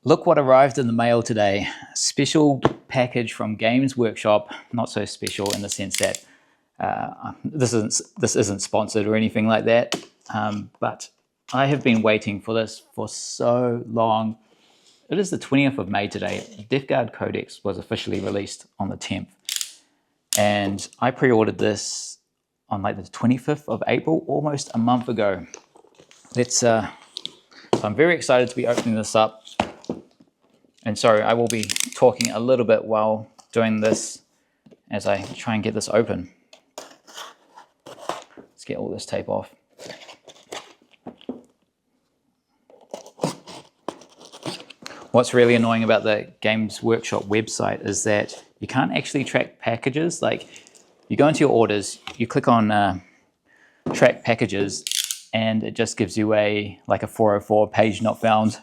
Look what arrived in the mail today. Special package from Games Workshop. Not so special in the sense that this isn't sponsored or anything like that. But I have been waiting for this for so long. It is the 20th of May today. Death Guard Codex was officially released on the 10th. And I pre-ordered this on like the 25th of April, almost a month ago. So I'm very excited to be opening this up. And sorry, I will be talking a little bit while doing this as I try and get this open. Let's get all this tape off. What's really annoying about the Games Workshop website is that you can't actually track packages. Like, you go into your orders, you click on track packages, and it just gives you a 404 page not found.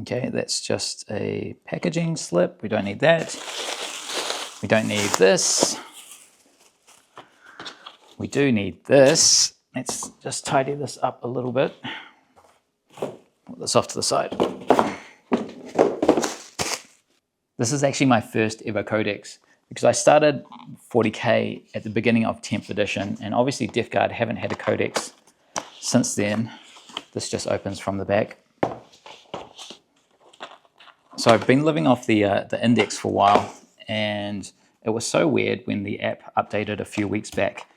Okay, that's just a packaging slip. We don't need that. We don't need this. We do need this. Let's just tidy this up a little bit. Put this off to the side. This is actually my first ever Codex because I started 40k at the beginning of 10th edition, and obviously Death Guard haven't had a Codex since then. This just opens from the back. So I've been living off the index for a while, and it was so weird when the app updated a few weeks back.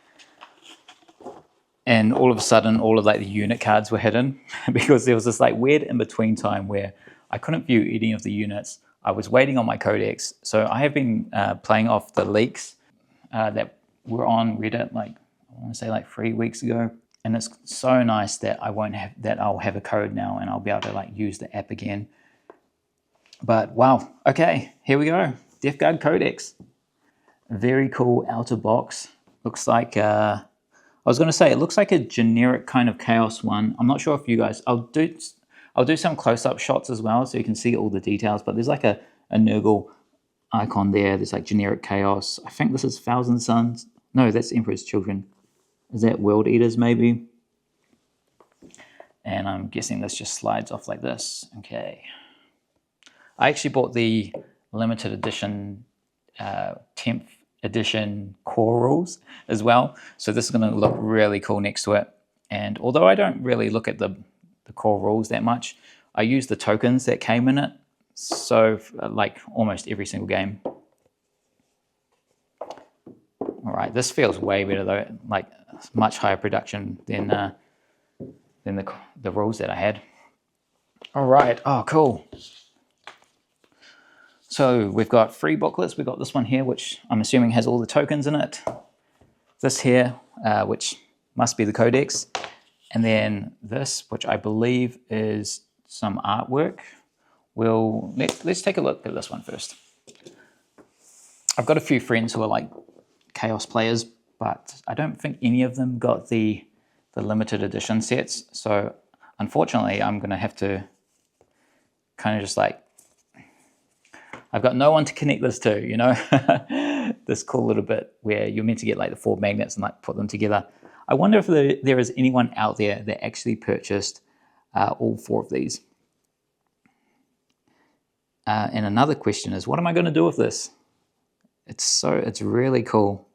And all of a sudden, all of the unit cards were hidden because there was this weird in-between time where I couldn't view any of the units. I was waiting on my Codex. So I have been playing off the leaks that were on Reddit, I want to say 3 weeks ago. And it's so nice that I'll have a code now and I'll be able to use the app again. But wow, okay, here we go. Death Guard Codex. Very cool outer box. Looks like, I was going to say, it looks like a generic kind of Chaos one. I'm not sure if you guys, I'll do some close-up shots as well so you can see all the details, but there's a Nurgle icon there. There's generic Chaos. I think this is Thousand Suns. No, that's Emperor's Children. Is that World Eaters maybe? And I'm guessing this just slides off like this. Okay. I actually bought the limited edition 10th edition core rules as well. So this is going to look really cool next to it. And although I don't really look at the core rules that much, I use the tokens that came in it. So almost every single game. All right, this feels way better though, much higher production than the rules that I had. All right, oh cool. So we've got 3 booklets. We've got this one here, which I'm assuming has all the tokens in it. This here, which must be the Codex. And then this, which I believe is some artwork. Let's take a look at this one first. I've got a few friends who are Chaos players, but I don't think any of them got the limited edition sets. So unfortunately, I'm going to have to kind of just I've got no one to connect this to, you know, this cool little bit where you're meant to get the 4 magnets and put them together. I wonder if there is anyone out there that actually purchased all 4 of these. And another question is, what am I going to do with this? It's really cool.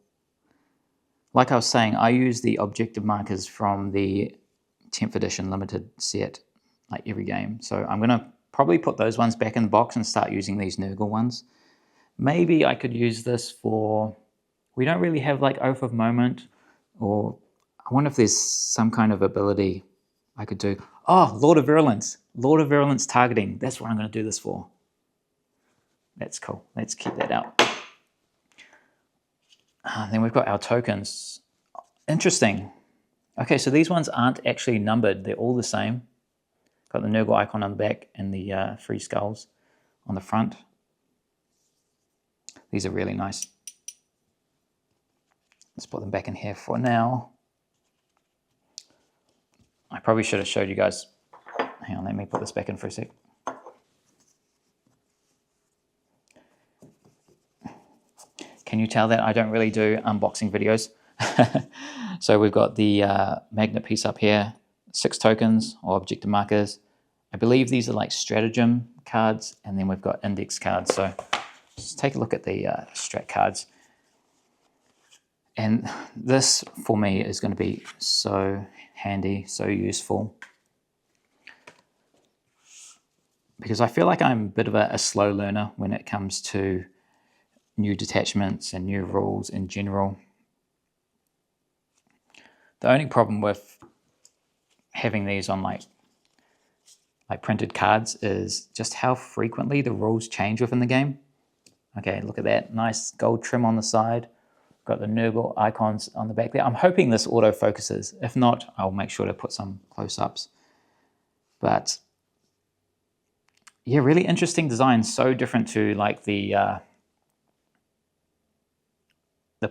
Like I was saying, I use the objective markers from the 10th edition limited set every game. So I'm going to probably put those ones back in the box and start using these Nurgle ones. Maybe I could use this for, we don't really have Oath of Moment, or I wonder if there's some kind of ability I could do. Oh, Lord of Virulence. Lord of Virulence targeting. That's what I'm going to do this for. That's cool. Let's keep that out. Then we've got our tokens. Interesting. Okay, so these ones aren't actually numbered. They're all the same. Got the Nurgle icon on the back and the 3 skulls on the front. These are really nice. Let's put them back in here for now. I probably should have showed you guys. Hang on, let me put this back in for a sec. Can you tell that I don't really do unboxing videos? So we've got the magnet piece up here. 6 tokens or objective markers. I believe these are like stratagem cards, and then we've got index cards. So let's take a look at the strat cards. And this for me is going to be so handy, so useful, because I feel like I'm a bit of a slow learner when it comes to new detachments and new rules in general. The only problem with having these on like printed cards is just how frequently the rules change within the game. Okay, look at that nice gold trim on the side. Got the Nurgle icons on the back there. I'm hoping this auto focuses. If not, I'll make sure to put some close-ups. But yeah, really interesting design. So different to like the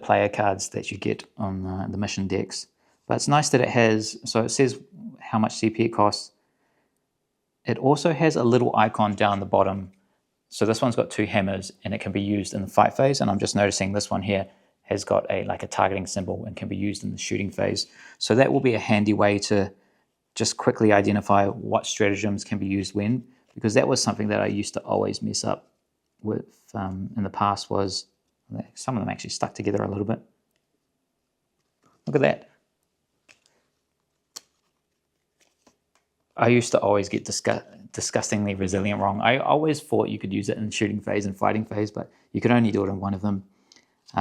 player cards that you get on the mission decks. But it's nice that it has, so it says how much CP it costs. It also has a little icon down the bottom. So this one's got 2 hammers and it can be used in the fight phase. And I'm just noticing this one here has got a targeting symbol and can be used in the shooting phase. So that will be a handy way to just quickly identify what stratagems can be used when, because that was something that I used to always mess up with in the past. Was some of them actually stuck together a little bit. Look at that. I used to always get disgustingly resilient wrong. I always thought you could use it in shooting phase and fighting phase, but you could only do it in one of them.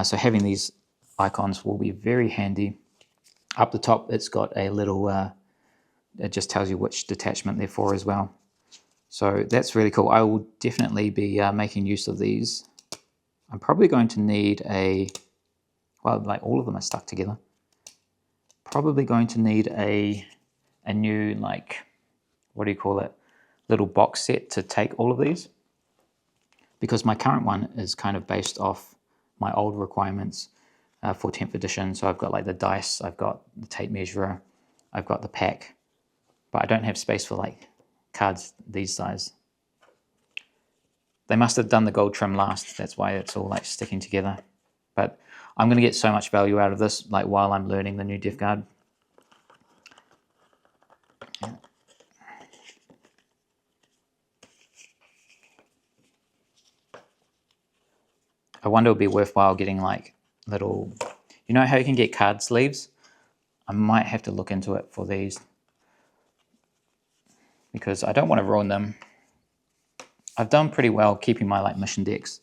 So having these icons will be very handy. Up the top, it's got a little, it just tells you which detachment they're for as well. So that's really cool. I will definitely be making use of these. I'm probably going to need well, like all of them are stuck together. Probably going to need a new, like, what do you call it, little box set to take all of these, because my current one is kind of based off my old requirements for 10th edition. So I've got like the dice, I've got the tape measurer, I've got the pack, but I don't have space for like cards these size. They must have done the gold trim last, that's why it's all like sticking together. But I'm going to get so much value out of this, like while I'm learning the new Death Guard. I wonder it would be worthwhile getting like little, you know how you can get card sleeves? I might have to look into it for these, because I don't want to ruin them. I've done pretty well keeping my like mission decks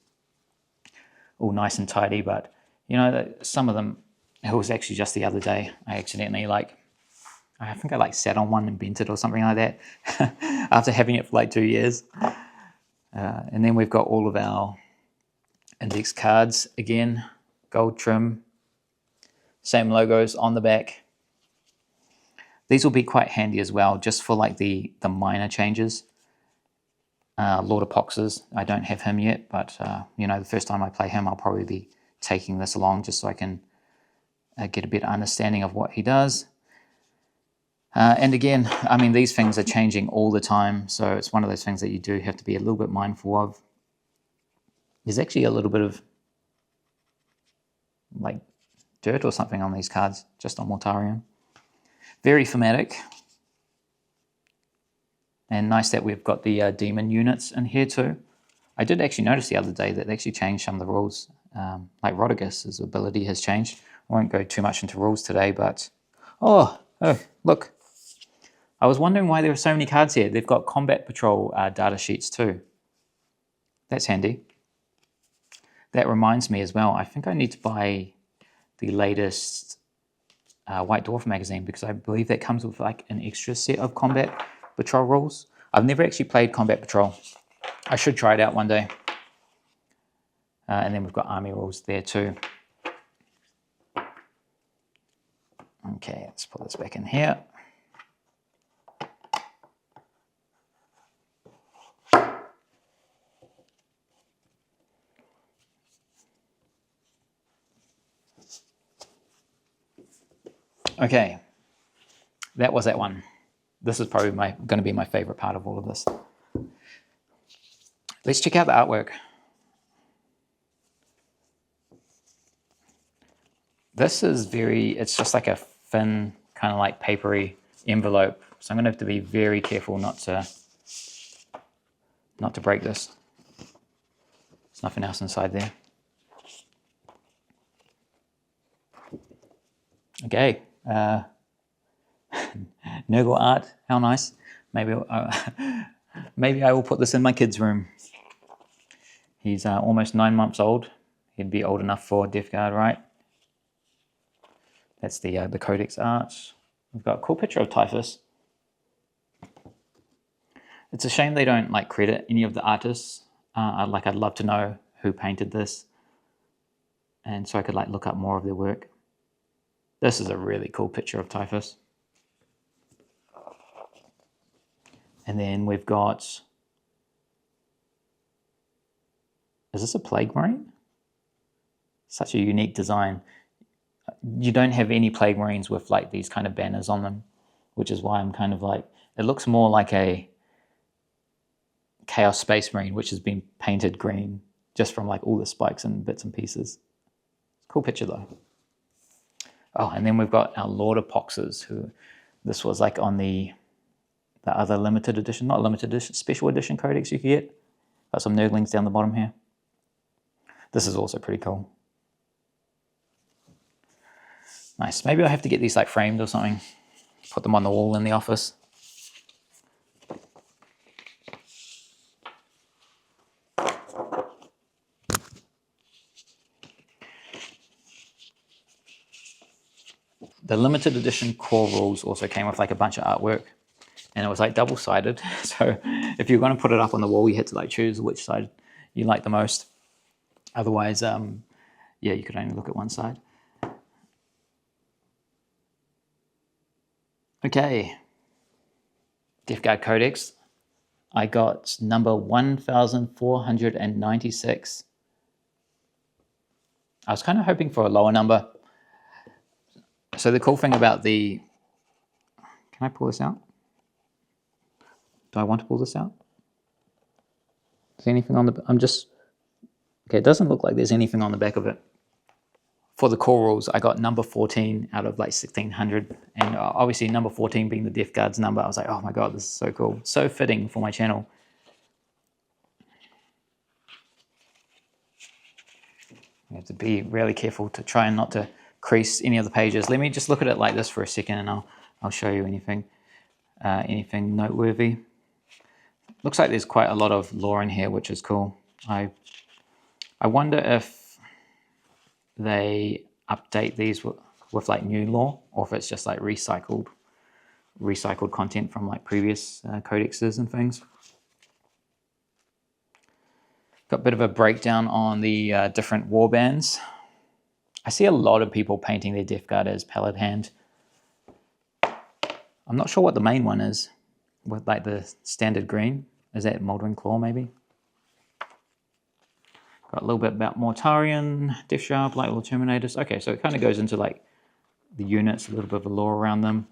all nice and tidy, but you know, some of them, it was actually just the other day, I accidentally I think I sat on one and bent it or something like that after having it for like 2 years. And then we've got all of our index cards again, gold trim, same logos on the back. These will be quite handy as well, just for like the minor changes. Lord of Poxes, I don't have him yet, but you know, the first time I play him, I'll probably be taking this along just so I can get a better understanding of what he does. And again, I mean, these things are changing all the time, so it's one of those things that you do have to be a little bit mindful of. There's actually a little bit of like dirt or something on these cards, just on Mortarion. Very thematic. And nice that we've got the demon units in here too. I did actually notice the other day that they actually changed some of the rules. Like Rodriguez's ability has changed. I won't go too much into rules today, but oh, look. I was wondering why there are so many cards here. They've got combat patrol data sheets too. That's handy. That reminds me as well, I think I need to buy the latest White Dwarf magazine, because I believe that comes with like an extra set of combat patrol rules. I've never actually played combat patrol. I should try it out one day. And then we've got army rules there too. Okay, let's put this back in here. Okay, that was that one. This is probably going to be my favorite part of all of this. Let's check out the artwork. This is it's just like a thin, kind of like papery envelope. So I'm going to have to be very careful not to break this. There's nothing else inside there. Okay. Nurgle art, how nice. Maybe maybe I will put this in my kid's room. He's almost 9 months old. He'd be old enough for Death Guard, right? That's the Codex art. We've got a cool picture of Typhus. It's a shame they don't like credit any of the artists. I'd love to know who painted this, and so I could like look up more of their work. This is a really cool picture of Typhus. And then we've got, is this a Plague Marine? Such a unique design. You don't have any Plague Marines with like these kind of banners on them, which is why I'm kind of like, it looks more like a Chaos Space Marine, which has been painted green just from like all the spikes and bits and pieces. Cool picture though. Oh, and then we've got our Lord of Poxes, who this was like on the other limited edition, not limited edition, special edition Codex you could get. Got some Nurglings down the bottom here. This is also pretty cool. Nice. Maybe I'll have to get these like framed or something. Put them on the wall in the office. The limited edition core rules also came with like a bunch of artwork, and it was like double-sided. So if you're going to put it up on the wall, you had to like choose which side you like the most. Otherwise, yeah, you could only look at one side. Okay, Death Guard Codex. I got number 1496. I was kind of hoping for a lower number. So the cool thing about the, can I pull this out? Do I want to pull this out? Is there anything on the, okay, it doesn't look like there's anything on the back of it. For the core rules, I got number 14 out of like 1600. And obviously number 14 being the Death Guard's number, I was like, oh my God, this is so cool. So fitting for my channel. You have to be really careful to try and not to crease any of the pages. Let me just look at it like this for a second, and I'll show you anything noteworthy. Looks like there's quite a lot of lore in here, which is cool. I wonder if they update these with like new lore, or if it's just like recycled content from like previous codexes and things. Got a bit of a breakdown on the different war bands. I see a lot of people painting their Death Guard as Pallid Hand. I'm not sure what the main one is, with like the standard green. Is that Mouldering Claw maybe? Got a little bit about Mortarion, Death Sharp, Light Wall Terminators. Okay, so it kind of goes into like the units, a little bit of a lore around them.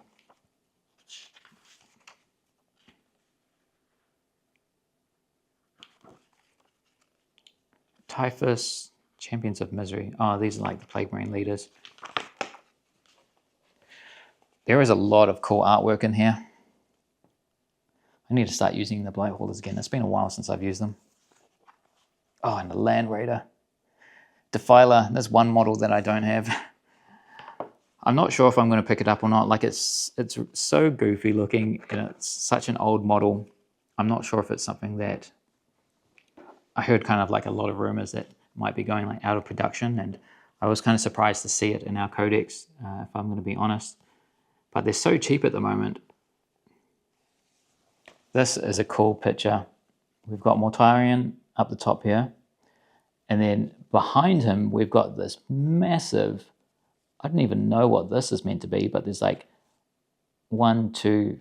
Typhus, Champions of Misery. Oh, these are like the Plague Marine leaders. There is a lot of cool artwork in here. I need to start using the Blight Holders again. It's been a while since I've used them. Oh, and the Land Raider. Defiler, there's one model that I don't have. I'm not sure if I'm going to pick it up or not. Like it's so goofy looking, and it's such an old model. I'm not sure if it's something that I heard kind of like a lot of rumors that might be going like out of production, and I was kind of surprised to see it in our codex, if I'm going to be honest. But they're so cheap at the moment. This is a cool picture. We've got Mortarion up the top here, and then behind him we've got this massive, I don't even know what this is meant to be, but there's like 1, 2,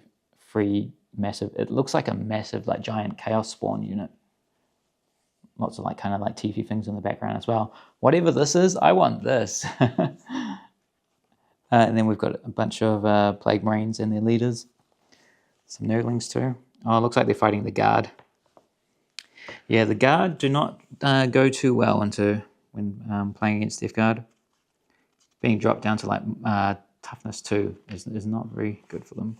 3 massive, it looks like a massive like giant Chaos Spawn unit. Lots of like kind of like teethy things in the background as well. Whatever this is, I want this. And then we've got a bunch of Plague Marines and their leaders. Some Nurglings too. Oh, it looks like they're fighting the Guard. Yeah, the Guard do not go too well when playing against Death Guard. Being dropped down to like toughness 2 is not very good for them.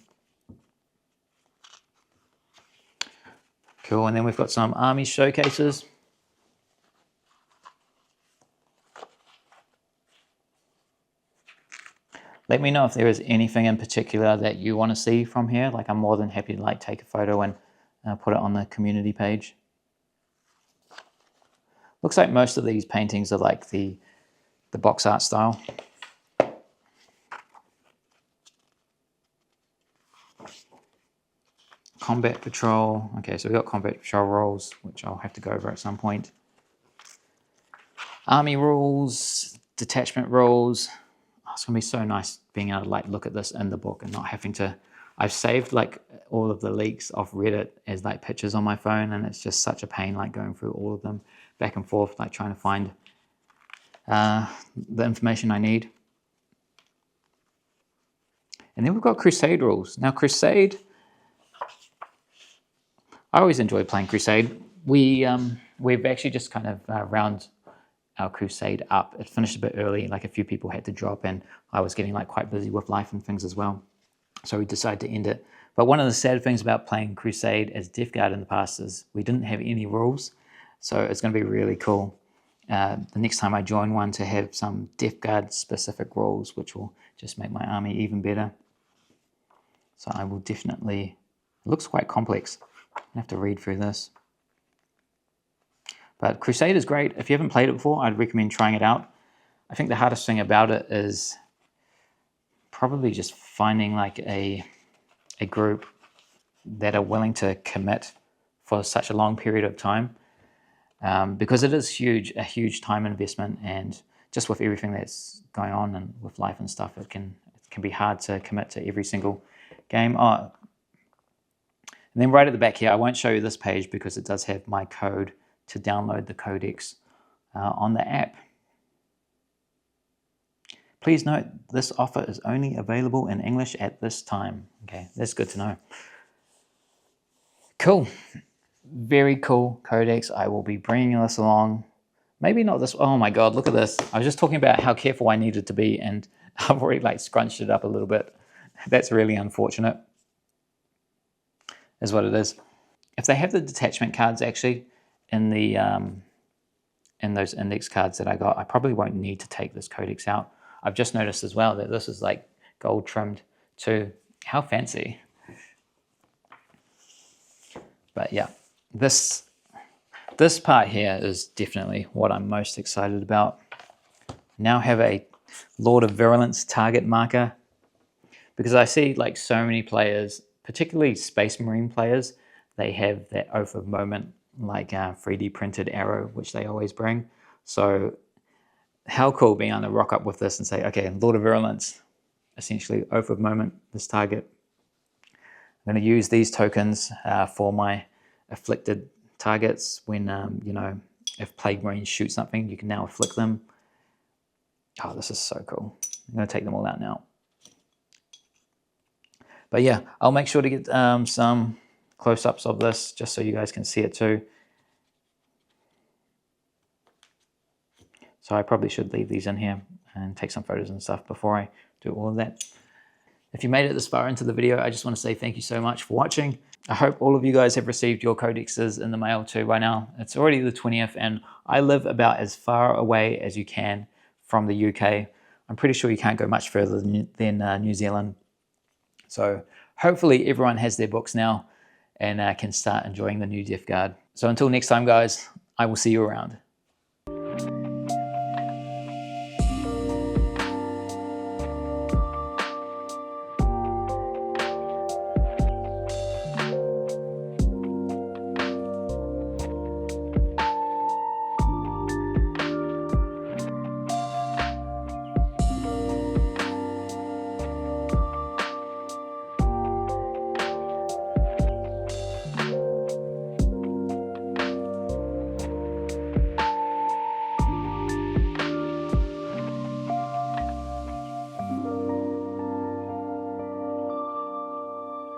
Cool, and then we've got some army showcases. Let me know if there is anything in particular that you want to see from here. Like, I'm more than happy to like take a photo and put it on the community page. Looks like most of these paintings are like the box art style. Combat Patrol. Okay, so we've got Combat Patrol rules, which I'll have to go over at some point. Army rules, detachment rules. Oh, it's going to be so nice being able to like look at this in the book and not having to... I've saved like all of the leaks off Reddit as like pictures on my phone, and it's just such a pain like going through all of them back and forth, like trying to find the information I need. And then we've got Crusade rules. Now Crusade... I always enjoy playing Crusade. We've actually just kind of round our Crusade up. It finished a bit early, like a few people had to drop, and I was getting like quite busy with life and things as well. So we decided to end it. But one of the sad things about playing Crusade as Death Guard in the past is we didn't have any rules. So it's going to be really cool the next time I join one to have some Death Guard specific rules, which will just make my army even better. So I will definitely... It looks quite complex. I have to read through this. But Crusade is great. If you haven't played it before, I'd recommend trying it out. I think the hardest thing about it is probably just finding like a group that are willing to commit for such a long period of time. Because it is a huge time investment, and just with everything that's going on and with life and stuff, it can be hard to commit to every single game. And then right at the back here, I won't show you this page because it does have my code to download the Codex on the app. Please note, this offer is only available in English at this time. Okay, that's good to know. Cool. Very cool Codex. I will be bringing this along. Maybe not this. Oh my God, look at this. I was just talking about how careful I needed to be, and I've already like scrunched it up a little bit. That's really unfortunate. Is what it is. If they have the detachment cards actually in the in those index cards that I got, I probably won't need to take this Codex out. I've just noticed as well that this is like gold trimmed too. How fancy. But yeah, this part here is definitely what I'm most excited about. Now have a Lord of Virulence target marker, because I see like so many players, particularly Space Marine players, they have that Oath of Moment, like 3D printed arrow, which they always bring. So how cool being able to rock up with this and say, okay, Lord of Virulence, essentially Oath of Moment, this target. I'm going to use these tokens for my afflicted targets when, you know, if Plague Marines shoot something, you can now afflict them. Oh, this is so cool. I'm going to take them all out now. But yeah, I'll make sure to get some close-ups of this just so you guys can see it too. So I probably should leave these in here and take some photos and stuff before I do all of that. If you made it this far into the video, I just want to say thank you so much for watching. I hope all of you guys have received your codexes in the mail too by now. It's already the 20th, and I live about as far away as you can from the UK. I'm pretty sure you can't go much further than New Zealand. So hopefully everyone has their books now and can start enjoying the new Death Guard. So until next time, guys, I will see you around.